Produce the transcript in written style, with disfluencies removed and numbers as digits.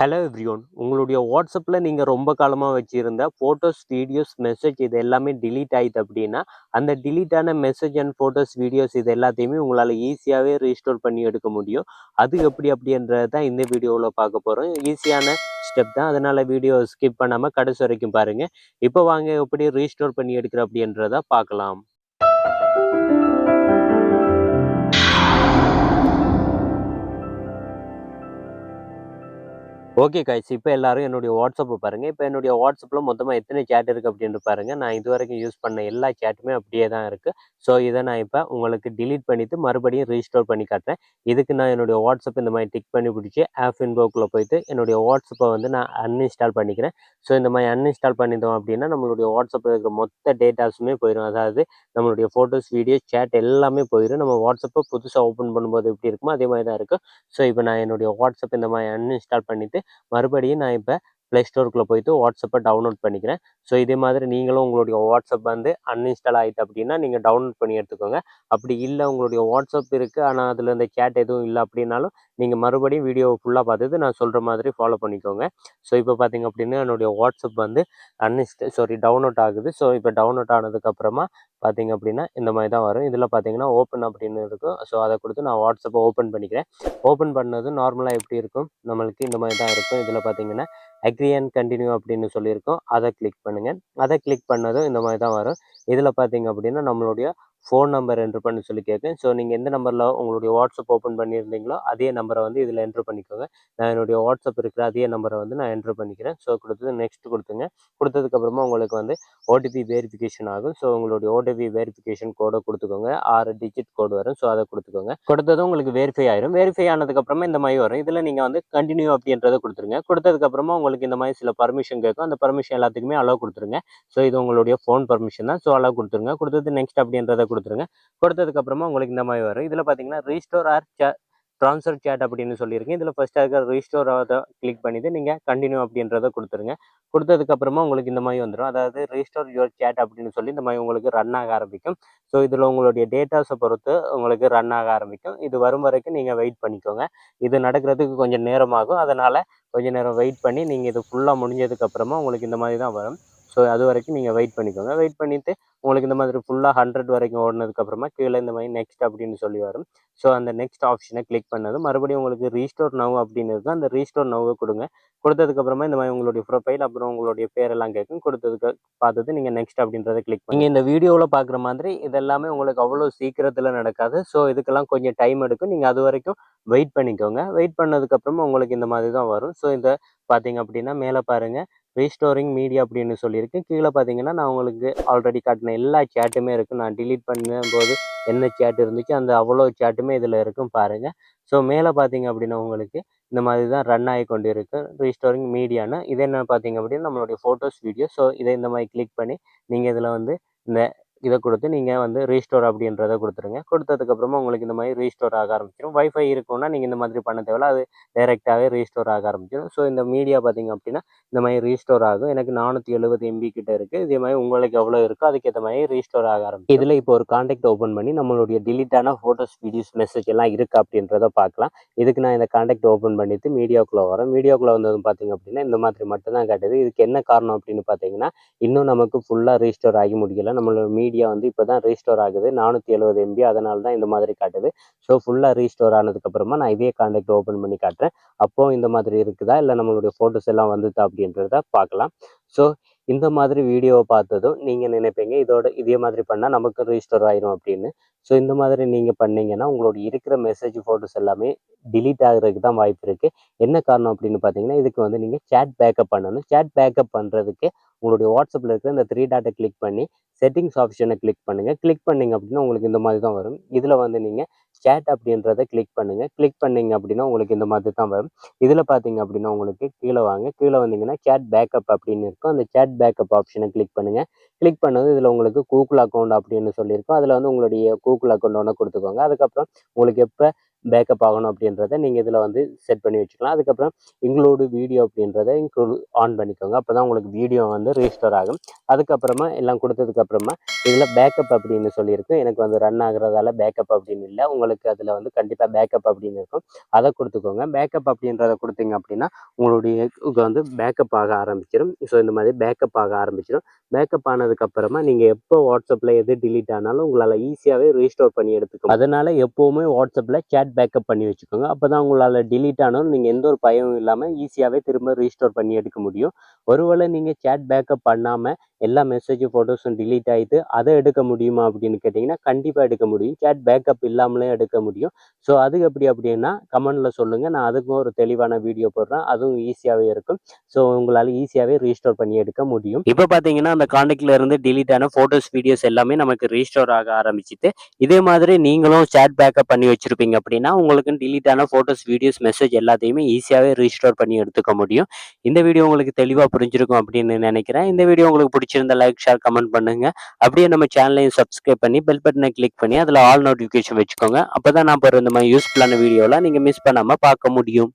Hello everyone உங்களுடைய வாட்ஸ்அப்பில் நீங்கள் ரொம்ப காலமாக வச்சுருந்த ஃபோட்டோஸ் வீடியோஸ் மெசேஜ் இது எல்லாமே டிலீட் ஆகிட்டு அப்படின்னா அந்த டிலீட் ஆன மெசேஜ் அண்ட் ஃபோட்டோஸ் வீடியோஸ் இது எல்லாத்தையுமே உங்களால் ஈஸியாகவே ரீஸ்டோர் பண்ணி எடுக்க முடியும். அது எப்படி அப்படின்றது தான் இந்த வீடியோவில் பார்க்க போகிறோம். ஈஸியான ஸ்டெப் தான், அதனால் வீடியோ ஸ்கிப் பண்ணாமல் கடைசி வரைக்கும் பாருங்கள். இப்போ வாங்க எப்படி ரீஸ்டோர் பண்ணி எடுக்கிற அப்படின்றத பார்க்கலாம். ஓகே காய்ஸ், இப்போ எல்லாரும் என்னுடைய வாட்ஸ்அப்பை பாருங்கள். இப்போ என்னுடைய வாட்ஸ்அப்பில் மொத்தமாக எத்தனை சேட் இருக்குது அப்படின்னு பாருங்கள். நான் இது வரைக்கும் யூஸ் பண்ண எல்லா சேட்டுமே அப்படியே தான் இருக்குது. ஸோ இதை நான் இப்போ உங்களுக்கு டிலீட் பண்ணிவிட்டு மறுபடியும் ரீஸ்டோர் பண்ணி காட்டுறேன். இதுக்கு நான் என்னுடைய வாட்ஸ்அப் இந்த மாதிரி டிக் பண்ணி பிடிச்சி ஆப் இன்ஃபோக்குள்ளே போயிட்டு என்னுடைய வாட்ஸ்அப்பை வந்து நான் அன்இன்ஸ்டால் பண்ணிக்கிறேன். ஸோ இந்த மாதிரி அன்இன்ஸ்டால் பண்ணிட்டோம் அப்படின்னா நம்மளுடைய வாட்ஸ்அப்பில் இருக்கிற மொத்த டேட்டாஸுமே போயிடும். அதாவது நம்மளுடைய ஃபோட்டோஸ், வீடியோஸ், சேட் எல்லாமே போயிடும். நம்ம வாட்ஸ்அப்பை புதுசாக ஓப்பன் பண்ணும்போது எப்படி இருக்குமோ அதே மாதிரி தான் இருக்கும். ஸோ இப்போ நான் என்னுடைய வாட்ஸ்அப் இந்த மாதிரி அன்இன்ஸ்டால் பண்ணிவிட்டு மறுபடியும் நான் இப்போ ப்ளே ஸ்டோருக்குள்ளே போயிட்டு வாட்ஸ்அப்பை டவுன்லோட் பண்ணிக்கிறேன். ஸோ இதே மாதிரி நீங்களும் உங்களுடைய வாட்ஸ்அப் வந்து அன்இன்ஸ்டால் ஆகிட்டு அப்படின்னா நீங்கள் டவுன்லோட் பண்ணி எடுத்துக்கோங்க. அப்படி இல்லை உங்களுடைய வாட்ஸ்அப் இருக்குது ஆனால் அதில் இந்த சேட் எதுவும் இல்லை அப்படின்னாலும் நீங்கள் மறுபடியும் வீடியோவை ஃபுல்லாக பார்த்துட்டு நான் சொல்கிற மாதிரி ஃபாலோ பண்ணிக்கோங்க. ஸோ இப்போ பார்த்தீங்க அப்படின்னா என்னுடைய வாட்ஸ்அப் வந்து டவுன்லோட் ஆகுது. ஸோ இப்போ டவுன்லோட் ஆனதுக்கப்புறமா பார்த்தீங்க அப்படின்னா இந்த மாதிரி தான் வரும். இதில் பார்த்தீங்கன்னா ஓப்பன் அப்படின்னு இருக்கும். ஸோ அதை கொடுத்து நான் வாட்ஸ்அப்பை ஓப்பன் பண்ணிக்கிறேன். ஓப்பன் பண்ணது நார்மலாக எப்படி இருக்கும், நம்மளுக்கு இந்த மாதிரி தான் இருக்கும். இதில் பார்த்தீங்கன்னா அக்ரி அண்ட் கண்டினியூ அப்படின்னு சொல்லியிருக்கோம். அதை கிளிக் பண்ணுங்கள். அதை கிளிக் பண்ணதும் இந்த மாதிரி தான் வரும். இதில் பார்த்தீங்க அப்படின்னா நம்மளுடைய ஃபோன் நம்பர் என்ட்ரு பண்ண சொல்லி கேட்கும். ஸோ நீங்கள் எந்த நம்பரில் உங்களுடைய வாட்ஸ்அப் ஓப்பன் பண்ணியிருந்தீங்களோ அதே நம்பரை வந்து இதில் என்ட்ரு பண்ணிக்கோங்க. நான் என்னுடைய வாட்ஸ்அப் இருக்கிற அதே நம்பரை வந்து நான் என்ட்ரு பண்ணிக்கிறேன். ஸோ கொடுத்தது நெக்ஸ்ட் கொடுத்துங்க. கொடுத்ததுக்கப்புறமா உங்களுக்கு வந்து ஓடிபி வெரிஃபிகேஷன் ஆகும். ஸோ உங்களுடைய ஓடிபி வெரிஃபிகேஷன் கோடை கொடுத்துக்கோங்க. 6 டிஜிட் கோடு வரும். ஸோ அதை கொடுத்துக்கோங்க. கொடுத்ததும் உங்களுக்கு வெரிஃபை ஆயிரும். வெரிஃபை ஆனதுக்கப்புறமா இந்த மாதிரி வரும். இதில் நீங்கள் வந்து கண்டினியூ அப்படின்றத கொடுத்துருங்க. கொடுத்ததுக்கப்புறமா உங்களுக்கு இந்த மாதிரி சில பர்மிஷன் கேட்கும். அந்த பர்மிஷன் எல்லாத்துக்குமே அலோவ் கொடுத்துருங்க. ஸோ இது உங்களுடைய ஃபோன் பர்மிஷன் தான். ஸோ அலோவ் கொடுத்துருங்க. கொடுத்தது நெக்ஸ்ட் அப்படின்றத கொடுத்துருங்க. கொடுத்ததுக்கப்புறமா உங்களுக்கு இந்த மாதிரி வரும். இதில் பார்த்தீங்கன்னா ரீஸ்டோர் ஆர் ட்ரான்ஸ்ஃபர் சேட் அப்படின்னு சொல்லியிருக்கேன். இதில் ஃபஸ்ட்டு இருக்கிற ரீஸ்டோர் அதை கிளிக் பண்ணிவிட்டு நீங்கள் கண்டினியூ அப்படின்றத கொடுத்துருங்க. கொடுத்ததுக்கப்புறமா உங்களுக்கு இந்த மாதிரி வந்துடும். அதாவது ரீஸ்டோர் யுவர் சேட் அப்படின்னு சொல்லி இந்த மாதிரி உங்களுக்கு ரன் ஆக ஆரம்பிக்கும். ஸோ இதில் உங்களுடைய டேட்டாஸை பொறுத்து உங்களுக்கு ரன் ஆக ஆரம்பிக்கும். இது வரும் வரைக்கும் நீங்கள் வெயிட் பண்ணிக்கோங்க. இது நடக்கிறதுக்கு கொஞ்சம் நேரமாகும். அதனால் கொஞ்சம் நேரம் வெயிட் பண்ணி நீங்கள் இது ஃபுல்லாக முடிஞ்சதுக்கப்புறமா உங்களுக்கு இந்த மாதிரி தான் வரும். ஸோ அது வரைக்கும் நீங்கள் வெயிட் பண்ணிக்கோங்க. வெயிட் பண்ணிவிட்டு உங்களுக்கு இந்த மாதிரி ஃபுல்லாக 100 வரைக்கும் ஓடினதுக்கப்புறமா கீழே இந்த மாதிரி நெக்ஸ்ட் அப்படின்னு சொல்லி வரும். ஸோ அந்த நெக்ஸ்ட் ஆப்ஷனை கிளிக் பண்ணது மறுபடியும் உங்களுக்கு ரீஸ்டோர் நவ் அப்படின்னு இருக்குது. அந்த ரீஸ்டோர் நவ்வை கொடுங்க. கொடுத்ததுக்கப்புறமா இந்த மாதிரி உங்களுடைய ப்ரொஃபைல் அப்புறம் உங்களுடைய பேரெல்லாம் கேட்கும். கொடுத்ததுக்கு பார்த்துட்டு நீங்கள் நெக்ஸ்ட் அப்படின்றத கிளிக் பண்ணி நீங்கள் இந்த வீடியோவில் பார்க்குற மாதிரி இதெல்லாமே உங்களுக்கு அவ்வளோ சீக்கிரத்தில் நடக்காது. ஸோ இதுக்கெல்லாம் கொஞ்சம் டைம் எடுக்கும். நீங்கள் அது வரைக்கும் வெயிட் பண்ணிக்கோங்க. வெயிட் பண்ணதுக்கப்புறமா உங்களுக்கு இந்த மாதிரி தான் வரும். ஸோ இதை பார்த்தீங்க அப்படின்னா மேலே பாருங்கள் ரீஸ்டோரிங் மீடியா அப்படின்னு சொல்லியிருக்கு. கீழே பார்த்தீங்கன்னா நான் உங்களுக்கு ஆல்ரெடி காட்டின எல்லா சேட்டுமே இருக்குது. நான் டிலீட் பண்ணும்போது என்ன சேட் இருந்துச்சு அந்த அவ்வளோ சேட்டுமே இதில் இருக்கும் பாருங்கள். ஸோ மேலே பார்த்தீங்க அப்படின்னா உங்களுக்கு இந்த மாதிரி தான் ரன் ஆகி கொண்டு இருக்குது ரீஸ்டோரிங் மீடியான்னு. இது என்ன பார்த்தீங்க அப்படின்னா நம்மளுடைய ஃபோட்டோஸ், வீடியோ. ஸோ இதை இந்த மாதிரி கிளிக் பண்ணி நீங்கள் இதில் வந்து இந்த இதை கொடுத்து நீங்கள் வந்து ரீஸ்டோர் அப்படின்றத கொடுத்துருங்க. கொடுத்ததுக்கப்புறமா உங்களுக்கு இந்த மாதிரி ரீஸ்டோர் ஆக ஆரம்பிச்சிடும். வைஃபை இருக்குன்னா நீங்கள் இந்த மாதிரி பண்ண தேவையில்ல, அது டைரெக்டாகவே ரீஸ்டோர் ஆக ஆரம்பிச்சிடும். ஸோ இந்த மீடியா பார்த்தீங்க அப்படின்னா இந்த மாதிரி ரீஸ்டோர் ஆகும். எனக்கு 470 MB கிட்ட இருக்குது. இதே மாதிரி உங்களுக்கு எவ்வளோ இருக்கோ அதுக்கேற்ற மாதிரி ரீஸ்டோர் ஆக ஆரம்பிக்கும். இதில் இப்போ ஒரு கான்டாக்ட் ஓப்பன் பண்ணி நம்மளுடைய டிலீட்டான ஃபோட்டோஸ், வீடியோஸ், மெசேஜ் எல்லாம் இருக்குது அப்படின்றத பார்க்கலாம். இதுக்கு நான் இந்த கான்டாக்ட் ஓப்பன் பண்ணிவிட்டு மீடியாவுக்குள்ளே வரேன். மீடியாவுக்குள்ளே வந்ததும் பார்த்தீங்க அப்படின்னா இந்த மாதிரி மட்டும்தான் காட்டுது. இதுக்கு என்ன காரணம் அப்படின்னு பார்த்தீங்கன்னா இன்னும் நமக்கு ஃபுல்லாக ரீஸ்டோர் ஆகி முடியல. நம்மளோட மீடியா வந்து இப்போ தான் ரீஸ்டோர் ஆகுது 470 MB. அதனால தான் இந்த மாதிரி காட்டுது. ஸோ ஃபுல்லாக ரீஸ்டோர் ஆனதுக்கப்புறமா நான் இதே கான்டாக்ட் ஓப்பன் பண்ணி காட்டுறேன். அப்போது இந்த மாதிரி இருக்குதா இல்லை நம்மளுடைய ஃபோட்டோஸ் எல்லாம் வந்துதா அப்படின்றத பார்க்கலாம். ஸோ இந்த மாதிரி வீடியோவை பார்த்ததும் நீங்கள் நினைப்பீங்க இதே மாதிரி பண்ணால் நமக்கு ரீஸ்டோர் ஆயிரும் அப்படின்னு. ஸோ இந்த மாதிரி நீங்கள் பண்ணீங்கன்னா உங்களுடைய இருக்கிற மெசேஜ், ஃபோட்டோஸ் எல்லாமே டிலீட் ஆகிறதுக்கு தான் வாய்ப்பு இருக்குது. என்ன காரணம் அப்படின்னு பார்த்தீங்கன்னா இதுக்கு வந்து நீங்கள் சேட் பேக்கப் பண்ணணும். சேட் பேக்கப் பண்ணுறதுக்கு உங்களுடைய வாட்ஸ்அப்பில் இருக்கிற இந்த 3 டாட்டை கிளிக் பண்ணி செட்டிங்ஸ் ஆப்ஷனை கிளிக் பண்ணுங்கள். கிளிக் பண்ணிங்க அப்படின்னா உங்களுக்கு இந்த மாதிரி தான் வரும். இதில் வந்து நீங்கள் சேட் அப்படின்றத கிளிக் பண்ணுங்கள். கிளிக் பண்ணிங்க அப்படின்னா உங்களுக்கு இந்த மாதிரி தான் வரும். இதில் பார்த்தீங்க அப்படின்னா உங்களுக்கு கீழே வாங்க. கீழே வந்தீங்கன்னா சேட் பேக்கப் அப்படின்னு இருக்கும். அந்த சேட் பேக்கப் ஆப்ஷனை கிளிக் பண்ணுங்கள். கிளிக் பண்ணது இதில் உங்களுக்கு கூகுள் அக்கௌண்ட் அப்படின்னு சொல்லியிருக்கும். அதில் வந்து உங்களுடைய கூகுள் அக்கௌண்ட் ஒன்று கொடுத்துக்கோங்க. அதுக்கப்புறம் உங்களுக்கு எப்போ பேக்கப் ஆகணும் அப்படின்றத நீங்கள் இதில் வந்து செட் பண்ணி வச்சுக்கலாம். அதுக்கப்புறம் இன்க்ளூடு வீடியோ அப்படின்றத ஆன் பண்ணிக்கோங்க. அப்போ தான் உங்களுக்கு வீடியோ வந்து ரீஸ்டோர் ஆகும். அதுக்கப்புறமா எல்லாம் கொடுத்ததுக்கப்புறமா இதில் பேக்கப் அப்படின்னு சொல்லியிருக்கு. எனக்கு வந்து ரன் ஆகுறதால பேக்கப் அப்படின்னு இல்லை. உங்களுக்கு அதில் வந்து கண்டிப்பாக பேக்கப் அப்படின்னு இருக்கும். அதை கொடுத்துக்கோங்க. பேக்கப் அப்படின்றத கொடுத்தீங்க அப்படின்னா உங்களுடைய வந்து பேக்கப் ஆக ஆரம்பிச்சிடும். ஸோ இந்த மாதிரி பேக்கப் ஆக ஆரம்பிச்சிடும். பேக்கப் ஆனதுக்கப்புறமா நீங்கள் எப்போ வாட்ஸ்அப்பில் எது டிலீட் ஆனாலும் உங்களால் ஈஸியாகவே ரீஸ்டோர் பண்ணி எடுத்துக்கணும். அதனால் எப்போவுமே வாட்ஸ்அப்பில் சேட் பேக்கப் பண்ணி வச்சுக்கோங்க. அப்போ தான் உங்களால் டிலீட் ஆனாலும் நீங்கள் எந்த ஒரு பயமும் இல்லாமல் ஈஸியாகவே திரும்ப ரீஸ்டோர் பண்ணி எடுக்க முடியும். ஒருவேளை நீங்கள் சேட் பேக்கப் பண்ணாமல் எல்லா மெசேஜும் ஃபோட்டோஸும் டிலீட் ஆகிட்டு அதை எடுக்க முடியுமா அப்படின்னு கேட்டிங்கன்னா கண்டிப்பாக எடுக்க முடியும். சேட் பேக்கப் இல்லாமலே எடுக்க முடியும். ஸோ அது எப்படி அப்படின்னா கமெண்டில் சொல்லுங்கள். நான் அதுக்கும் ஒரு தெளிவான வீடியோ போடுறேன். அதுவும் ஈஸியாகவே இருக்கும். ஸோ உங்களால் ஈஸியாகவே ரீஸ்டோர் பண்ணி எடுக்க முடியும். இப்போ பார்த்தீங்கன்னா அந்த காண்டாக்ட்ல இருந்து டிலீட் ஆன ஃபோட்டோஸ் வீடியோஸ் எல்லாமே நமக்கு ரீஸ்டோர் ஆக ஆரம்பிச்சிட்டு இதே மாதிரி நீங்களும் சேட் பேக்கப் பண்ணி வச்சிருப்பீங்க அப்படின்னா உங்களுக்கு டிலீட் ஆன ஃபோட்டோஸ் வீடியோஸ் மெசேஜ் எல்லாத்தையுமே ஈஸியாகவே ரீஸ்டோர் பண்ணி எடுத்துக்க முடியும். இந்த வீடியோ உங்களுக்கு தெளிவாக புரிஞ்சிருக்கும் அப்படின்னு நினைக்கிறேன். இந்த வீடியோ உங்களுக்கு பிடிச்சிருந்தா லைக் ஷேர் கமெண்ட் பண்ணுங்க. அப்படியே நம்ம சேனலையும் சப்ஸ்கிரைப் பண்ணி பெல் பட்டனை கிளிக் பண்ணி அதில் ஆல் நோட்டிஃபிகேஷன் வச்சுக்கோங்க. அப்போ தான் நான் போகிற இந்த மாதிரி யூஸ்ஃபுல்லான வீடியோலாம் நீங்கள் மிஸ் பண்ணாமல் பார்க்க முடியும்.